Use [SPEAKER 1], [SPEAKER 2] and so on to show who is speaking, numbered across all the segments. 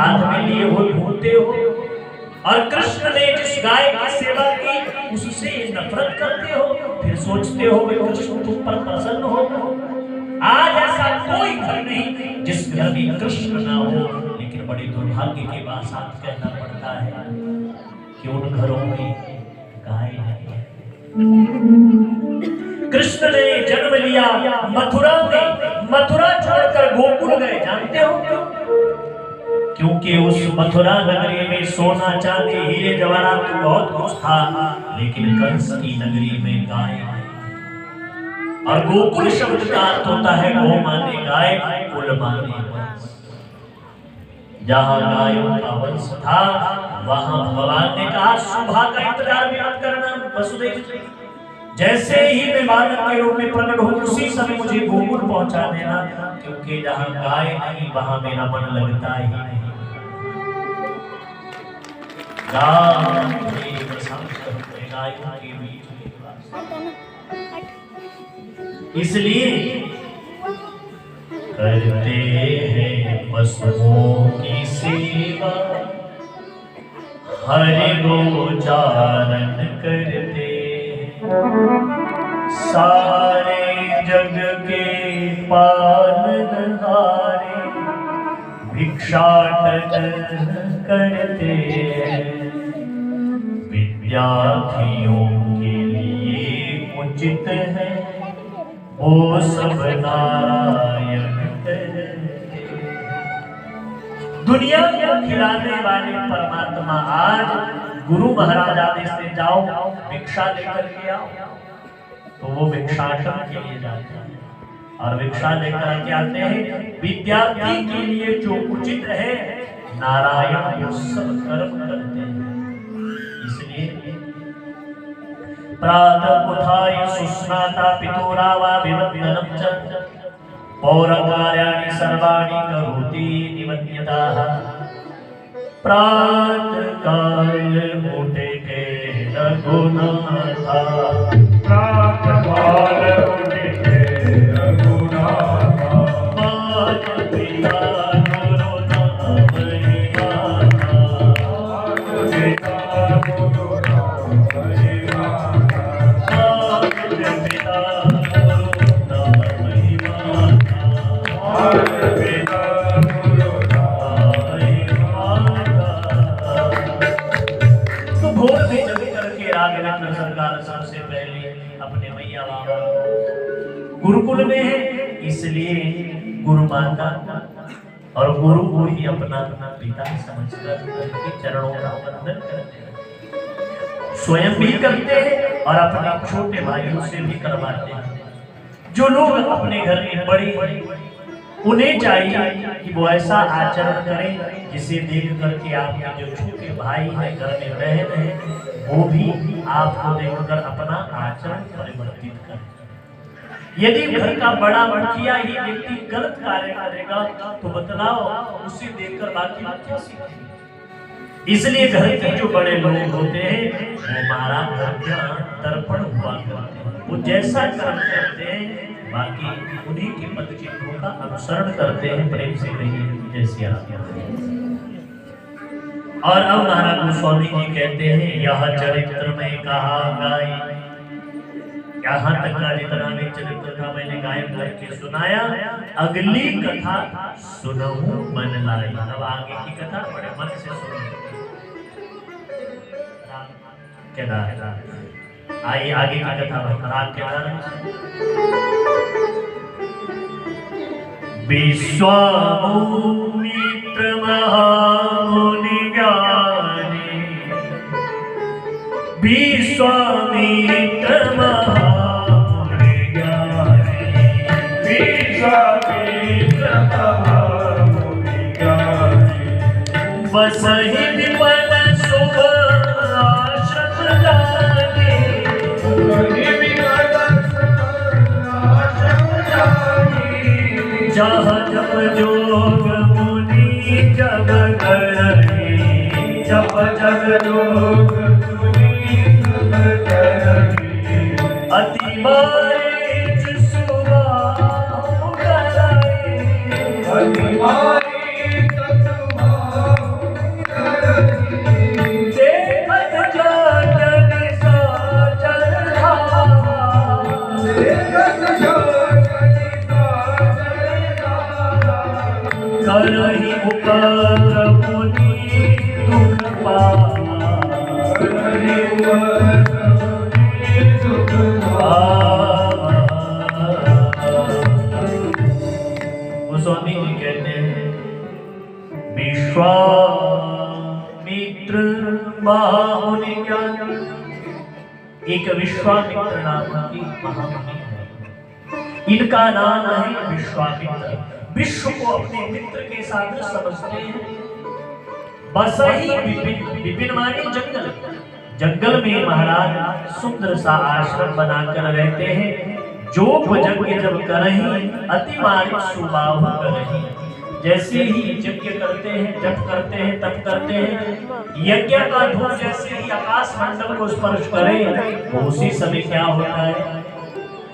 [SPEAKER 1] हाथ में लिए हो ढूंढते हो, और कृष्ण ने जिस गाय की सेवा की उससे नफरत करते हो, फिर सोचते हो कि कृष्ण तुम पर प्रसन्न हो। आज ऐसा कोई घर नहीं जिस घर में कृष्ण ना हो, लेकिन बड़े दुर्भाग्य के बाद साथ कहना पड़ता है कि उन घरों में गाय नहीं। कृष्ण ने जन्म लिया मथुरा में, मथुरा छोड़कर गोकुल गए, जानते हो क्यों? क्योंकि उस मथुरा नगरी में सोना चांदी हीरे जवाहरात बहुत कुछ था, लेकिन कंस की नगरी में गाय। और गोकुल शब्द का अर्थ होता है गौ माने गाय, कुल माने वंश। जहां गायों का वंश था वहां भगवान ने कहा शोभा का इंतजार भी मत करना वसुदेव। जैसे ही मैं बालक के रूप में प्रकट हूं उसी समय मुझे गोकुल पहुंचा देना, क्योंकि जहां गाय नहीं वहां मेरा मन लगता ही नहीं। इसलिए करते हैं पशुओं की सेवा, हरि गोचारण करते सारे जग के पालनहारे, भिक्षाटन करते विद्यार्थियों के लिए उचित है वो सब नारायण करते। दुनिया को खिलाने वाले परमात्मा आज गुरु महाराज आदेश से जाओ भिक्षा लेकर के आओ, तो वो भिक्षाटन के लिए जाते हैं और भिक्षा लेकर के आते हैं। विद्यार्थी के लिए जो उचित है नारायण वो सब कर्म करते हैं। इसलिए प्रातः उत्थाय सुस्नाता पितुरा वा विवन्दनं च पौरकार्याणि सर्वाणि करोति निवन्द्यताः। प्रातः काल उठे के रघुनाथा, प्रातः काल उठे के रघुनाथा, मात पिता गुरु नाम हरिमाता, मात पिता गुरु नाम हरिमाता, मात पिता गुरु नाम हरिमाता, मात पिता गुरु नाम हरिमाता। तो भोर में जग करके राघवेंद्र सरकार सबसे पहले अपने मैया बाबा गुरुकुल में है, इसलिए गुरु माता और गुरु को ही अपना पिता समझकर उनके चरणों का वंदन करते हैं, स्वयं भी करते हैं और अपने छोटे भाइयों से भी करवाते हैं। जो लोग अपने घर में बड़े, उन्हें चाहिए कि वो ऐसा आचरण करें जिसे देख करके आपके जो छोटे भाई हैं घर में रह रहे वो भी आपको देखकर अपना आचरण परिवर्तित करें। यदि घर का बड़ा मुखिया ही व्यक्ति गलत कार्य करेगा तो बतलाओ उसे देखकर बाकी लोग क्या सीखेंगे। इसलिए घर के जो बड़े लोग होते हैं वो हमारा दर्पण हुआ करते हैं, वो जैसा कर्म करते हैं बाकी उन्हीं के पद चिन्हों का अनुसरण करते हैं। प्रेम से कहिए जैसे आप। और अब महाराज गोस्वामी जी कहते हैं यह चरित्र में कहा गाय, यहाँ तक का जितना भी चरित्र था मैंने गायन करके सुनाया। अगली कथा सुनहु मन लाई। अब आगे की कथा बड़े मन से सुनो। केदार आइए आगे की कथा राग केदार। विश्वामित्र महामुनि ज्ञानी, विश्वामित्र महामुनि ज्ञानी, विश्वामित्र महामुनि ज्ञानी, बसहि विमल शुभ आश्रम जाने, बसहि विमल आश्रम जाने, जहाँ जप जोग मुनि जब करही, जप जग जोग मुनि जब करही, अति बारिश सुभाव कराई, अति बारिश सुभाव प्रभु ने दुख पाया, गोस्वामी जी कहते हैं विश्वामित्र महामुनि ज्ञान, एक विश्वामित्र नाम की महामुनि है, इनका नाम है विश्वामित्र। विश्व को अपने मित्र के साथ समझते हैं। बस ही विपिन, विपिन माने जंगल, जंगल में महाराज सुंदर सा आश्रम बनाकर रहते हैं। जो यज्ञ जब करही अति मार्ग सुबाहु करही, जैसे ही यज्ञ करते हैं, जप करते हैं, तप करते हैं, यज्ञ का धूप जैसे ही आकाश मंडल को स्पर्श करे तो उसी समय क्या होता है,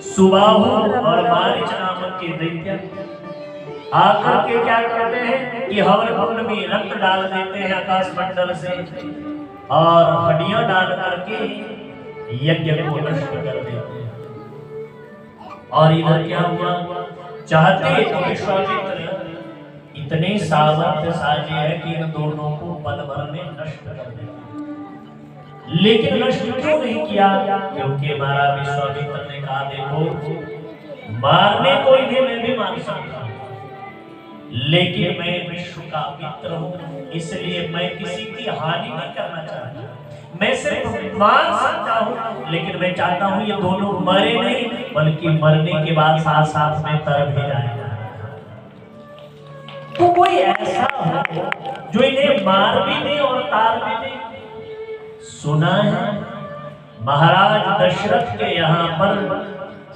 [SPEAKER 1] सुबाहु और मारीच नामक के दैत्य आकर के क्या करते हैं कि हवन कुंड में रक्त डाल देते हैं आकाश मंडल से, और हड्डियां डाल करके यज्ञ को नष्ट कर देते हैं। और इधर क्या हुआ, चाहते तो विश्वामित्र इतने सामर्थ्यशाली है कि इन दोनों को पल भर में नष्ट कर देते, लेकिन नष्ट क्यों नहीं किया, क्योंकि हमारा विश्वामित्र ने कहा देखो मारने को इन्हें मैं भी मार सकता हूं, लेकिन मैं विश्व का मित्र हूं, इसलिए मैं किसी की हानि नहीं करना चाहता। मैं सिर्फ मार सकता हूं, लेकिन मैं चाहता हूं ये दोनों मरे नहीं, बल्कि मरने के बाद साथ साथ में तर भी जाएगा। तो कोई ऐसा हो जो इन्हें मार भी दे और तार भी दे। सुना है महाराज दशरथ के यहाँ पर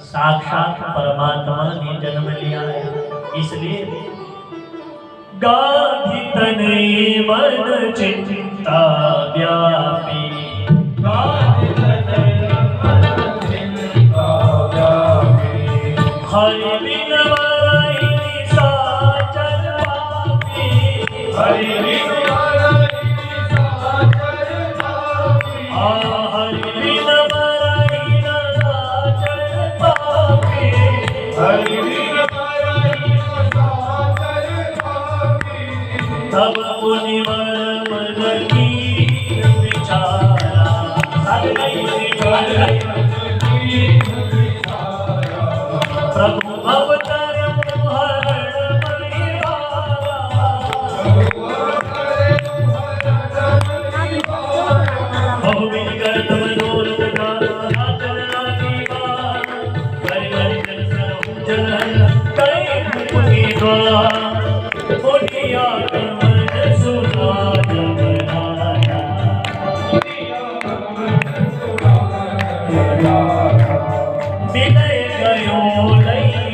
[SPEAKER 1] साक्षात परमात्मा ने जन्म लिया है, इसलिए गाधी तने मन चिंता व्यापी, गाधी तने मन चिंता व्यापी, हरि बिन वरहि साचर पापी, हरि बिन वरहि साचर पापी, हरि बिन वरहि साचर पापी, हरि बिन तब मुनिवर मन की विचारा, प्रभु अवतरण हरण बहुविध गर्द मनोरथ विनय गयो नहीं